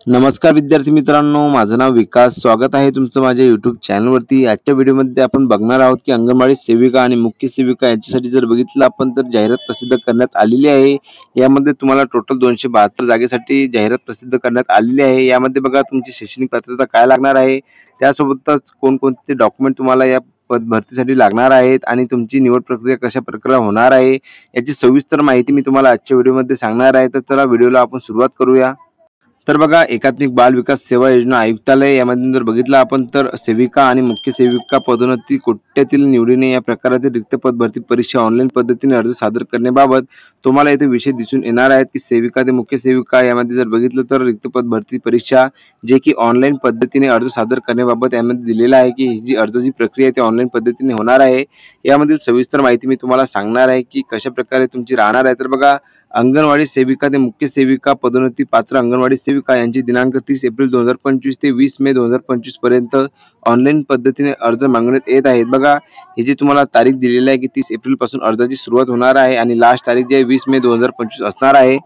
नमस्कार विद्यार्थी मित्रांनो, माझं नाव विकास. स्वागत आहे तुमचं माझ्या यूट्यूब चॅनलवरती. आजच्या व्हिडिओमध्ये आपण बघणार आहोत की अंगणवाडी सेविका आणि मुख्य सेविका यांच्यासाठी जर बघितलं आपण तर जाहिरात प्रसिद्ध करण्यात आलेली आहे. यामध्ये तुम्हाला टोटल 272 जागेसाठी जाहिरात प्रसिद्ध करण्यात आलेली आहे. यामध्ये बघा तुमची शैक्षणिक पात्रता काय लागणार आहे, त्यासोबतच कोणकोणते डॉक्युमेंट तुम्हाला या भरतीसाठी लागणार आहेत आणि तुमची निवड प्रक्रिया कशा प्रकारे होणार आहे, याची सविस्तर माहिती मी तुम्हाला आजच्या व्हिडिओमध्ये सांगणार आहे. तर चला व्हिडिओला आपण सुरुवात करूया. तर बघा, एकात्मिक बाल विकास सेवा योजना आयुक्तालय यामध्ये जर बघितलं आपण तर सेविका आणि मुख्य सेविका पदोन्नती कोट्यातील निवडीने या प्रकारातील रिक्त पद भरती परीक्षा ऑनलाईन पद्धतीने अर्ज सादर करण्याबाबत तुम्हाला इथे विषय दिसून येणार आहेत की सेविका ते मुख्य सेविका यामध्ये जर बघितलं तर रिक्त पद भरती परीक्षा जे की ऑनलाईन पद्धतीने अर्ज सादर करण्याबाबत यामध्ये दिलेलं आहे की ही जी अर्जाची प्रक्रिया आहे ती ऑनलाईन पद्धतीने होणार आहे. यामधील सविस्तर माहिती मी तुम्हाला सांगणार आहे की कशा प्रकारे तुमची राहणार आहे. तर बघा, अंगणवाडी सेविका ते मुख्य सेविका पदोन्नती पात्र अंगणवाडी सेविका यांची दिनांक 30 एप्रिल 2025 ते 20 मे 2025 पर्यंत ऑनलाईन पद्धतीने अर्ज मागण्यात येत आहेत. बघा, ही जी तुम्हाला तारीख दिलेली आहे की 30 एप्रिल पासून अर्जाची सुरुवात होणार आहे आणि लास्ट तारीख जी आहे 20 मे 2025 असणार आहे.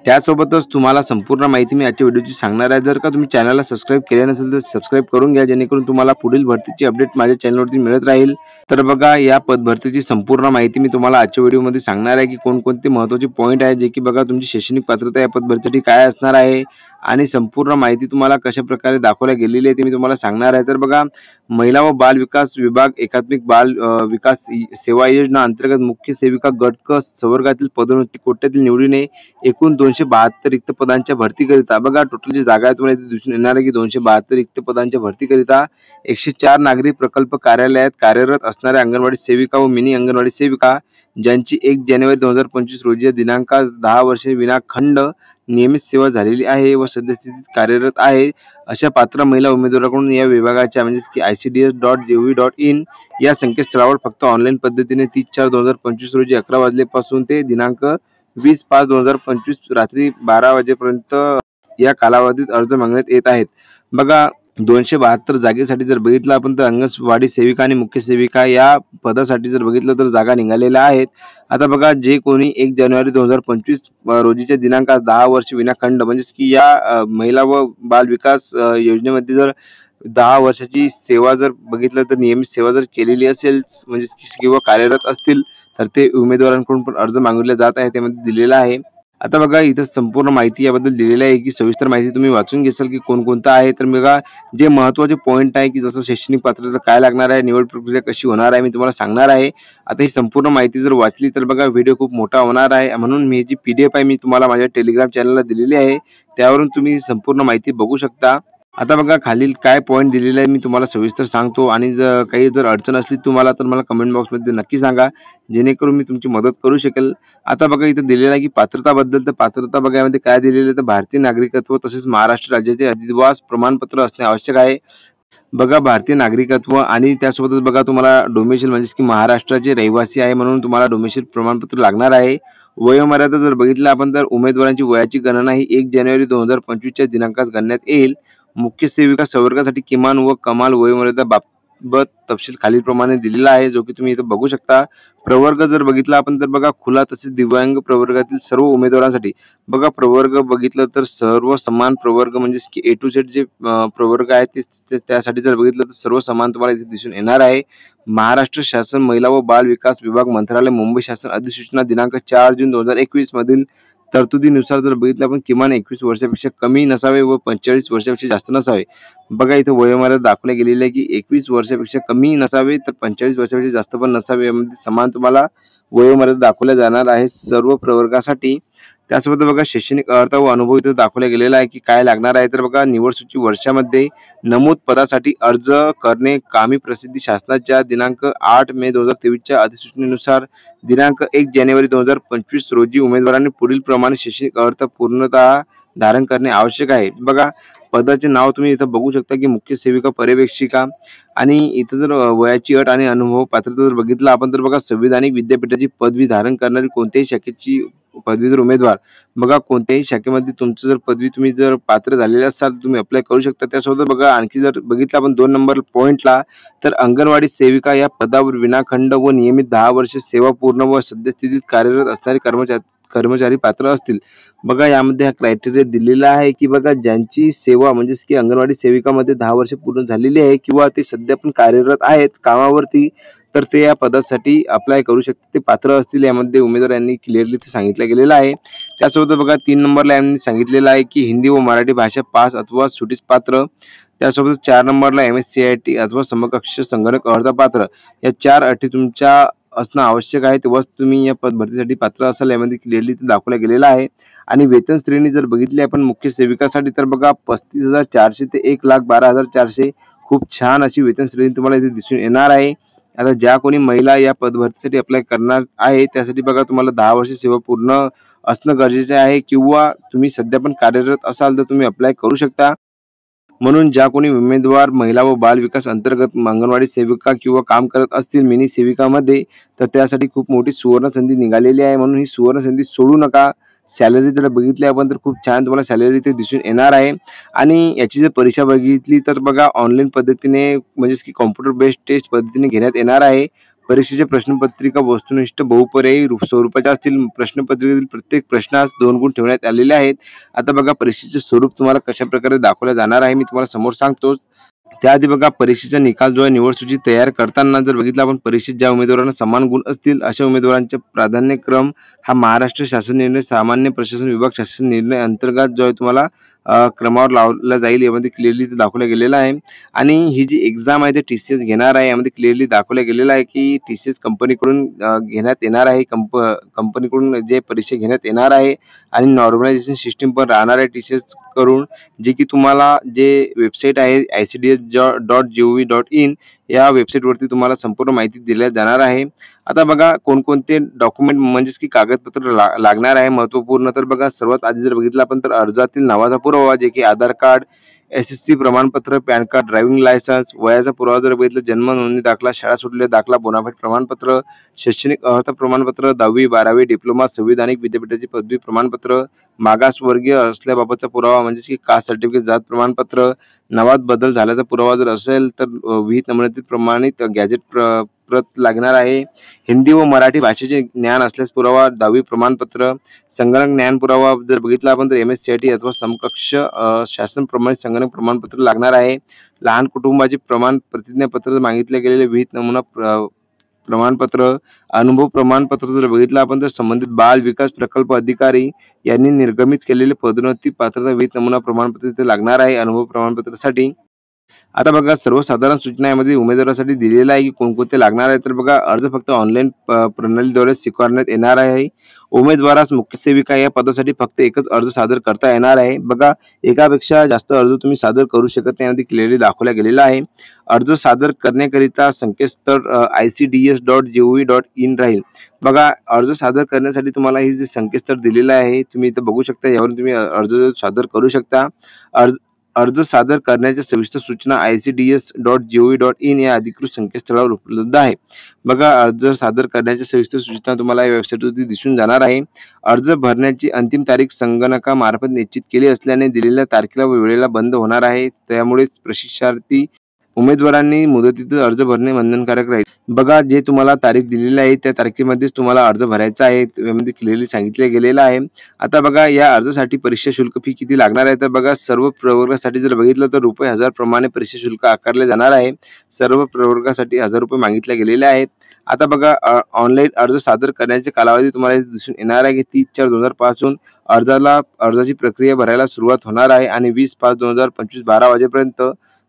त्यासोबतच तुम्हाला संपूर्ण माहिती मी आजच्या व्हिडिओची सांगणार आहे. जर का तुम्ही चॅनलला सबस्क्राईब केले नसेल तर सबस्क्राईब करून घ्या, जेणेकरून तुम्हाला पुढील भरतीची अपडेट माझ्या चॅनलवरती मिळत राहील. तर बघा, या भरतीची संपूर्ण माहिती मी तुम्हाला आजच्या व्हिडिओमध्ये सांगणार आहे की कोणकोणते महत्त्वाचे पॉईंट आहेत जे की बघा तुमची शैक्षणिक पात्रता या भरतीसाठी काय असणार आहे आणि संपूर्ण माहिती तुम्हाला कशा प्रकारे दाखवल्या गेलेली आहे ते मी तुम्हाला सांगणार आहे. तर बघा, महिला व बाल विकास विभाग एकात्मिक बाल विकास सेवा योजना अंतर्गत मुख्य सेविका गट क संवर्गातील पदोन्नती कोट्यातील निवडीने एकूण 272 रिक्त पदांच्या भरतीकरिता बघा टोटल जी जागा आहे तुम्हाला इथे दिसून येणार आहे की 272 रिक्त पदांच्या भरतीकरिता 104 नागरी प्रकल्प कार्यालयात कार्यरत असणाऱ्या अंगणवाडी सेविका व मिनी अंगणवाडी सेविका ज्यांची 1 जानेवारी 2025 रोजी दिनांकास 10 वर्षे विनाखंड नियमित सेवा झालेली आहे व सद्यस्थितीत कार्यरत आहे अशा पात्र महिला उमेदवाराकडून या विभागाच्या म्हणजेच की ICDS.gov.in या संकेतस्थळावर फक्त ऑनलाईन पद्धतीने 30/4/2025 रोजी 11 वाजल्यापासून ते दिनांक 20/5/2025 रात्री 12 वाजेपर्यंत या कालावधीत अर्ज मागण्यात येत आहेत. बघा, 272 जागेसाठी जर बघितलं आपण तर अंगणवाडी सेविका आणि मुख्य सेविका या पदासाठी जर बघितलं तर जागा निघालेल्या आहेत. आता बघा, जे कोणी 1 जानेवारी 2025 रोजीच्या दिनांकात 10 वर्ष विनाखंड म्हणजेच की या महिला व बाल विकास योजनेमध्ये जर 10 वर्षाची सेवा जर बघितलं तर नियमित सेवा जर केलेली असेल म्हणजेच की किंवा कार्यरत असतील तर ते उमेदवारांकडून पण अर्ज मागवले जात आहे, त्यामध्ये दिलेला आहे. आता बघा, इथं संपूर्ण माहिती याबद्दल दिलेली आहे की सविस्तर माहिती तुम्ही वाचून घेसाल की कोणकोणतं आहे. तर बघा, जे महत्त्वाचे पॉईंट आहे की जसं शैक्षणिक पात्रता काय लागणार आहे, निवड प्रक्रिया कशी होणार आहे, मी तुम्हाला सांगणार आहे. आता ही संपूर्ण माहिती जर वाचली तर बघा व्हिडिओ खूप मोठा होणार आहे, म्हणून मी जी PDF आहे मी तुम्हाला माझ्या टेलिग्राम चॅनलला दिलेली आहे, त्यावरून तुम्ही संपूर्ण माहिती बघू शकता. आता बघा, खालील काय पॉईंट दिलेले आहे मी तुम्हाला सविस्तर सांगतो आणि काही जर अडचण असली तुम्हाला तर मला कमेंट बॉक्समध्ये नक्की सांगा, जेणेकरून मी तुमची मदत करू शकेल. आता बघा, इथं दिलेलं आहे की पात्रताबद्दल. तर पात्रता बघा यामध्ये काय दिलेलं आहे तर भारतीय नागरिकत्व तसेच महाराष्ट्र राज्याचे अधिवास प्रमाणपत्र असणे आवश्यक आहे. बघा, भारतीय नागरिकत्व आणि त्यासोबतच बघा तुम्हाला डोमेशियल म्हणजेच की महाराष्ट्राचे रहिवासी आहे म्हणून तुम्हाला डोमेशियल प्रमाणपत्र लागणार आहे. वयोमर्यादा जर बघितलं आपण तर उमेदवारांची वयाची गणना ही 1 जानेवारी 2025 दिनांकास करण्यात येईल. मुख्य सेविका संवर्गासाठी किमान व कमाल वयोमर्यादा बाबत तपशील खालीलप्रमाणे दिलेला आहे, जो की तुम्ही इथं बघू शकता. प्रवर्ग जर बघितला आपण तर बघा खुला तसेच दिव्यांग प्रवर्गातील सर्व उमेदवारांसाठी बघा प्रवर्ग बघितलं तर सर्व समान प्रवर्ग म्हणजेच की A to Z जे प्रवर्ग आहेत ते त्यासाठी जर बघितलं तर सर्व समान तुम्हाला इथे दिसून येणार आहे. महाराष्ट्र शासन महिला व बाल विकास विभाग मंत्रालय मुंबई शासन अधिसूचना दिनांक 4 जून 2021 मधील तरतुदीनुसार जर बघितलं आपण किमान 21 वर्षापेक्षा कमी नसावे व 45 वर्षापेक्षा जास्त नसावे. बघा, इथं वयोमर्यादा दाखवल्या गेलेली आहे की 21 वर्षापेक्षा कमी नसावे तर 45 वर्षापेक्षा जास्त पण नसावे. यामध्ये समान तुम्हाला वयोमर्यादा दाखवल्या जाणार आहे सर्व प्रवर्गासाठी. त्यासोबत बघा, शैक्षणिक अर्हता व अनुभव इथं दाखवला गेलेला आहे की काय लागणार आहे. तर बघा, निवड सूची वर्षामध्ये नमूद पदासाठी अर्ज करणे कामी प्रसिद्धी शासनाच्या दिनांक 8 मे 2023 अधिसूचनेनुसार दिनांक 1 जानेवारी 2025 रोजी उमेदवारांनी पुढील प्रमाणे शैक्षणिक अर्हता पूर्णतः धारण करणे आवश्यक आहे. बघा, पदाचे नाव तुम्ही इथं बघू शकता की मुख्य सेविका पर्यवेक्षिका आणि इथं जर वयाची अट आणि अनुभव पात्रता जर बघितलं आपण तर बघा, संविधानिक विद्यापीठाची पदवी धारण करणारी कोणत्याही शाखेची पदवीधर उमेदवार बघा कोणत्याही शाखेमध्ये तुमचं जर पदवी तुम्ही जर पात्र झालेले असाल तर तुम्ही अप्लाय करू शकता. त्यासोबत बघा, आणखी जर बघितलं आपण 2 नंबर पॉईंटला तर अंगणवाडी सेविका या पदावर विनाखंड व नियमित 10 वर्ष सेवा पूर्ण व सद्यस्थितीत कार्यरत असणारे कर्मचारी पात्र असतील. बघा यामध्ये हा क्रायटेरिया दिलेला आहे की बघा ज्यांची सेवा म्हणजेच की अंगणवाडी सेविकामध्ये 10 वर्ष पूर्ण झालेली आहे किंवा ते सध्या पण कार्यरत आहेत कामावरती, तर ते या पदासाठी अप्लाय करू शकतात. ते पात्र असतील यामध्ये उमेदवार यांनी क्लिअरली ते सांगितलं गेलेलं आहे. त्यासोबत बघा 3 नंबरला यांनी सांगितलेलं आहे की हिंदी व मराठी भाषा पास अथवा सुटीस पात्र. त्यासोबत 4 नंबरला MSCIT अथवा समकक्ष संगणक अर्हता पात्र. या 4 अटी तुमच्या असणं आवश्यक आहे, तेव्हाच तुम्ही या भरतीसाठी पात्र असाल यामध्ये क्लिअरली ते दाखवलं गेलेलं आहे. आणि वेतन श्रेणी जर बघितली आपण मुख्य सेविकासाठी तर बघा 35,400 ते 1,12,400 खूप छान अशी वेतन श्रेणी तुम्हाला इथे दिसून येणार आहे. आता ज्या कोणी महिला या भरतीसाठी अप्लाय करणार आहे त्यासाठी बघा तुम्हाला 10 वर्ष सेवा पूर्ण असणं गरजेचे आहे किंवा तुम्ही सध्या पण कार्यरत असाल तर तुम्ही अप्लाय करू शकता. म्हणून ज्या कोणी उमेदवार महिला व बाल विकास अंतर्गत अंगणवाडी सेविका किंवा काम करत असतील मिनी सेविकामध्ये, तर त्यासाठी खूप मोठी सुवर्ण संधी निघालेली आहे. म्हणून ही सुवर्ण संधी सोडू नका. सॅलरी जर बघितली आपण तर खूप छान तुम्हाला सॅलरी इथे दिसून येणार आहे. आणि याची जर परीक्षा बघितली तर बघा ऑनलाईन पद्धतीने म्हणजेच की कॉम्प्युटर बेस्ड टेस्ट पद्धतीने घेण्यात येणार आहे. परीक्षेच्या प्रश्नपत्रिका वस्तुनिष्ठ बहुपर्यायी स्वरूपाच्या असतील. प्रश्नपत्रिकेतील प्रत्येक प्रश्नास 2 गुण ठेवण्यात आलेले आहेत. आता बघा परीक्षेचे स्वरूप तुम्हाला कशा प्रकारे दाखवलं जाणार आहे मी तुम्हाला समोर सांगतो. त्याआधी बघा परीक्षेचा निकाल जो आहे निवड सूची तयार करताना जर बघितलं आपण परीक्षेत ज्या उमेदवारांना समान गुण असतील अशा उमेदवारांचा प्राधान्यक्रम हा महाराष्ट्र शासन निर्णय सामान्य प्रशासन विभाग शासन निर्णय अंतर्गत जो आहे तुम्हाला क्रमावर लावला जाईल यामध्ये क्लिअरली ते दाखवलं गेलेलं आहे. आणि ही जी एक्झाम आहे ते TCS घेणार आहे. यामध्ये क्लिअरली दाखवलं गेलेलं आहे की TCS कंपनीकडून घेण्यात येणार आहे. कंपनीकडून जे परीक्षा घेण्यात येणार आहे आणि नॉर्मलायझेशन सिस्टीम पण राहणार आहे TCS करून, जे की तुम्हाला जे वेबसाईट आहे ICDS.gov.in या वेबसाईटवरती तुम्हाला संपूर्ण माहिती दिली जाणार आहे. आता बघा कोणकोणते डॉक्युमेंट म्हणजेच की कागदपत्र लागणार आहे महत्त्वपूर्ण. तर बघा सर्वात आधी जर बघितलं आपण तर अर्जातील नावाचा पुरावा जे की आधार कार्ड, SSC प्रमाणपत्र, पॅन कार्ड, ड्रायव्हिंग लायसन्स, वयाचा पुरावा जर बघितलं जन्म नोंदणी दाखला, शाळा सुटलेला दाखला, बोनाफाईड प्रमाणपत्र, शैक्षणिक अर्हता प्रमाणपत्र, 10वी 12वी डिप्लोमा, संविधानिक विद्यापीठाची पदवी प्रमाणपत्र, मागासवर्गीय असल्याबाबतचा पुरावा म्हणजेच की कास्ट सर्टिफिकेट, जात प्रमाणपत्र, नावात बदल झाल्याचा पुरावा जर असेल तर विहित नमुन्यातील प्रमाणित गॅझेट प्रत लागणार आहे. हिंदी व मराठी भाषेचे ज्ञान असल्यास पुरावा, 10वी प्रमाणपत्र, संगणक ज्ञान पुरावा जर बघितला आपण तर MSCIT अथवा समकक्ष शासन प्रमाणित संगणक प्रमाणपत्र लागणार आहे. लहान कुटुंबाचे प्रमाण प्रतिज्ञापत्र मागितले गेलेले विहित नमुना प्रमाणपत्र, अनुभव प्रमाणपत्र जर बघितलं आपण तर संबंधित बाल विकास प्रकल्प अधिकारी यांनी निर्गमित केलेले पदोन्नती पात्रता विहित नमुना प्रमाणपत्र इथे लागणार आहे अनुभव प्रमाणपत्रासाठी. आता बघा सर्वसाधारण सूचना यामध्ये उमेदवारासाठी दिलेला आहे की कोणकोणते लागणार आहे. तर बघा अर्ज फक्त ऑनलाईन प्रणालीद्वारे स्वीकारण्यात येणार आहे. उमेदवारास मुख्य सेविका या पदासाठी फक्त एकच अर्ज सादर करता येणार आहे. बघा एकापेक्षा जास्त अर्ज तुम्ही सादर करू शकत नाही यामध्ये क्लिअरली दाखवला गेलेला आहे. अर्ज सादर करण्याकरिता संकेतस्थळ ICDS.gov.in राहील. बघा अर्ज सादर करण्यासाठी तुम्हाला हे जे संकेतस्थळ दिलेलं आहे तुम्ही इथं बघू शकता. यावरून तुम्ही अर्ज सादर करू शकता. अर्ज सादर करण्याच्या सविस्तर सूचना ICDS.gov.in या अधिकृत संकेतस्थळावर उपलब्ध आहे. बघा अर्ज सादर करण्याच्या सविस्तर सूचना तुम्हाला या वेबसाईटवरती दिसून जाणार आहे. अर्ज भरण्याची अंतिम तारीख संगणकामार्फत निश्चित केली असल्याने दिलेल्या तारखेला व वेळेला बंद होणार आहे. त्यामुळे प्रशिक्षार्थी उमेदवारांनी मुदतीत अर्ज भरणे बंधनकारक राहील. बघा जे तुम्हाला तारीख दिलेली आहे त्या तारखेमध्येच तुम्हाला अर्ज भरायचा आहे. यामध्ये क्लिअरली सांगितले गेलेलं आहे. आता बघा या अर्जासाठी परीक्षा शुल्क फी किती लागणार आहे. तर बघा सर्व प्रवर्गासाठी जर बघितलं तर ₹1000 प्रमाणे परीक्षा शुल्क आकारले जाणार आहे. सर्व प्रवर्गासाठी ₹1000 मागितले गेलेले आहेत. आता बघा ऑनलाईन अर्ज सादर करण्याचे कालावधी तुम्हाला दिसून येणार आहे की 30/4/2005 पासून अर्जाची प्रक्रिया भरायला सुरुवात होणार आहे आणि 20/5/2025 12 वाजेपर्यंत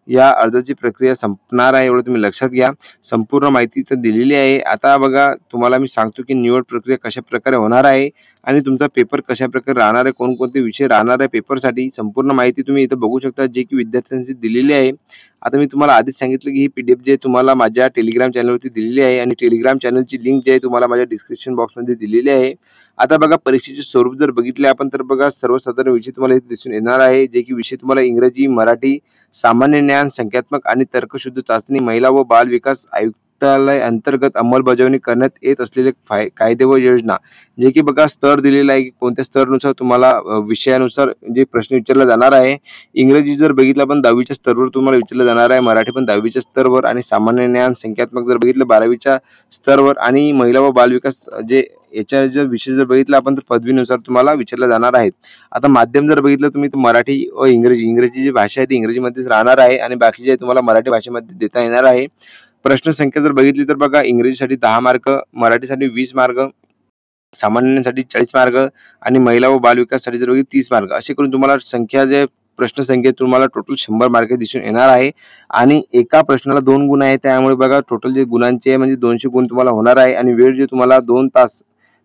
या अर्जाची प्रक्रिया संपणार आहे. एवढं तुम्ही लक्षात घ्या. संपूर्ण माहिती इथं दिलेली आहे. आता बघा तुम्हाला मी सांगतो की निवड प्रक्रिया कशा प्रकारे होणार आहे आणि तुमचा पेपर कशा प्रकारे राहणार आहे, कोणकोणते विषय राहणार आहे पेपरसाठी संपूर्ण माहिती तुम्ही इथं बघू शकता जे की विद्यार्थ्यांची दिलेली आहे. आता मी तुम्हाला आधीच सांगितलं की ही PDF जी आहे तुम्हाला माझ्या टेलिग्राम चॅनलवरती दिलेली आहे आणि टेलिग्राम चॅनलची लिंक जी आहे तुम्हाला माझ्या डिस्क्रिप्शन बॉक्समध्ये दिलेली आहे. आता बघा परीक्षेचे स्वरूप जर बघितले आपण तर बघा सर्वसाधारण विषय तुम्हाला इथे दिसून येणार आहे जे की विषय तुम्हाला इंग्रजी, मराठी, सामान्य ज्ञान, संख्यात्मक आणि तर्कशुद्ध चाचणी, महिला व बाल विकास मंत्रालय अंतर्गत अंमलबजावणी करण्यात येत असलेले कायदे व योजना, जे की बघा स्तर दिलेला आहे की कोणत्या स्तरानुसार तुम्हाला विषयानुसार जे प्रश्न विचारला जाणार आहे. इंग्रजी जर बघितलं आपण 10वीच्या स्तरावर तुम्हाला विचारलं जाणार आहे, मराठी पण 10वीच्या स्तरावर आणि सामान्य ज्ञान संख्यात्मक जर बघितलं 12वीच्या स्तरावर आणि महिला व बालविकास जे याच्या जर विषय जर बघितला आपण तर पदवीनुसार तुम्हाला विचारले जाणार आहेत. आता माध्यम जर बघितलं तुम्ही तर मराठी व इंग्रजी जी भाषा आहे ती इंग्रजीमध्येच राहणार आहे आणि बाकीचे आहे तुम्हाला मराठी भाषेमध्ये देता येणार आहे. प्रश्न संख्या जर बघितली तर बघा इंग्रजीसाठी 10 मार्क, मराठीसाठी 20 मार्क, सामान्यांसाठी 40 मार्क आणि महिला व बालविकाससाठी जर बघितलं 30 मार्क, असे करून तुम्हाला संख्या जे प्रश्न संख्येत तुम्हाला टोटल 100 मार्क दिसून येणार आहे आणि एका प्रश्नाला 2 गुण आहे. त्यामुळे बघा टोटल जे गुणांचे आहे म्हणजे 200 गुण तुम्हाला होणार आहे आणि वेळ जे तुम्हाला 2 तास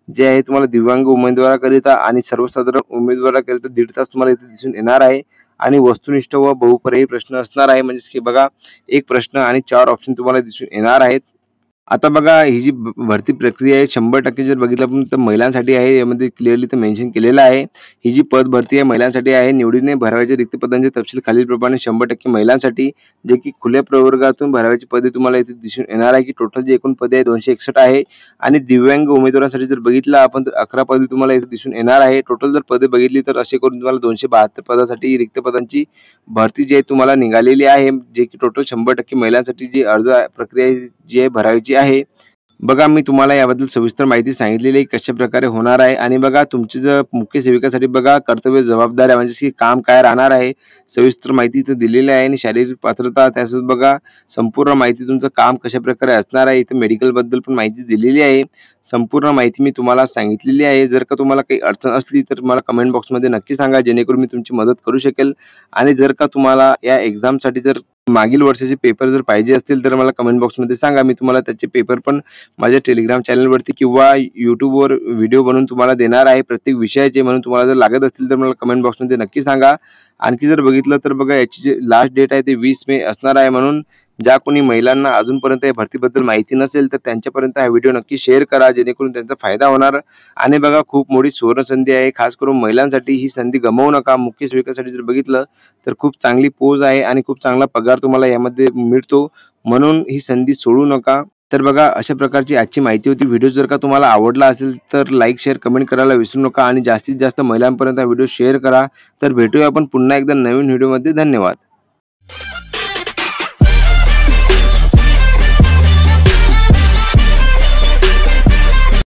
जे आहे तुम्हाला दिव्यांग उमेदवाराकरिता आणि सर्वसाधारण उमेदवाराकरिता 1.5 तास तुम्हाला इथे दिसून येणार आहे आणि वस्तुनिष्ठ व बहुपर्यायी प्रश्न असणार आहे. म्हणजे की बघा एक प्रश्न आणि 4 ऑप्शन तुम्हाला दिसून येणार आहेत. आता बघा ही जी भरती प्रक्रिया आहे 100% जर बघितलं आपण तर महिलांसाठी आहे. यामध्ये क्लिअरली तर मेन्शन केलेलं आहे. ही जी पद भरती आहे महिलांसाठी आहे. निवडीने भरावयाच्या रिक्त पदांचे तपशील खालीलप्रमाणे 100% महिलांसाठी, जे की खुल्या प्रवर्गातून भरावयाची पदे तुम्हाला इथे दिसून येणार आहे की टोटल जे एकूण पदे आहे 261 आहे आणि दिव्यांग उमेदवारांसाठी जर बघितलं आपण तर 11 पदे तुम्हाला इथे दिसून येणार आहे. टोटल जर पदे बघितली तर असे करून तुम्हाला 272 पदासाठी रिक्त पदांची भरती जी आहे तुम्हाला निघालेली आहे, जे की टोटल 100% महिलांसाठी जी अर्ज प्रक्रिया जी आहे भरायची आहे. बघा मी तुम्हाला याबद्दल सविस्तर माहिती सांगितलेली आहे कशा प्रकारे होणार आहे आणि बघा तुमची जर मुख्य सेविकासाठी बघा कर्तव्य जबाबदाऱ्या म्हणजे की काम काय राहणार आहे सविस्तर माहिती इथे दिलेली आहे आणि शारीरिक पात्रता त्यासोबत बघा संपूर्ण माहिती तुमचं काम कशा प्रकारे असणार आहे. इथे मेडिकल बद्दल पण माहिती दिलेली आहे. संपूर्ण माहिती मी तुम्हाला सांगितलेली आहे. जर का तुम्हाला काही अडचण असली तर मला कमेंट बॉक्समध्ये नक्की सांगा, जेणेकरून मी तुमची मदत करू शकेल. आणि जर का तुम्हाला या एक्झामसाठी जर मागील वर्षाचे पेपर जर पाहिजे असतील तर मला कमेंट बॉक्समध्ये सांगा. मी तुम्हाला त्याचे पेपर पण माझ्या टेलिग्राम चॅनलवरती किंवा YouTubeवर व्हिडिओ बनवून तुम्हाला देणार आहे प्रत्येक विषयाचे. म्हणून तुम्हाला जर लागत असतील तर मला कमेंट बॉक्समध्ये नक्की सांगा. आणखी जर बघितलं तर बघा याची जी लास्ट डेट आहे ते 20 मे असणार आहे. म्हणून ज्या कोणी महिलांना अजूनपर्यंत या भरतीबद्दल माहिती नसेल तर त्यांच्यापर्यंत हा व्हिडिओ नक्की शेअर करा, जेणेकरून त्यांचा फायदा होणार. आणि बघा खूप मोठी सुवर्णसंधी आहे खास करून महिलांसाठी. ही संधी गमावू नका. मुख्य सेविकासाठी जर बघितलं तर खूप चांगली पोज आहे आणि खूप चांगला पगार तुम्हाला यामध्ये मिळतो. म्हणून ही संधी सोडू नका. तर बघा अशा प्रकारची आजची माहिती होती. व्हिडिओ जर का तुम्हाला आवडला असेल तर लाईक, शेअर, कमेंट करायला विसरू नका आणि जास्तीत जास्त महिलांपर्यंत हा व्हिडिओ शेअर करा. तर भेटूया आपण पुन्हा एकदा नवीन व्हिडिओमध्ये. धन्यवाद.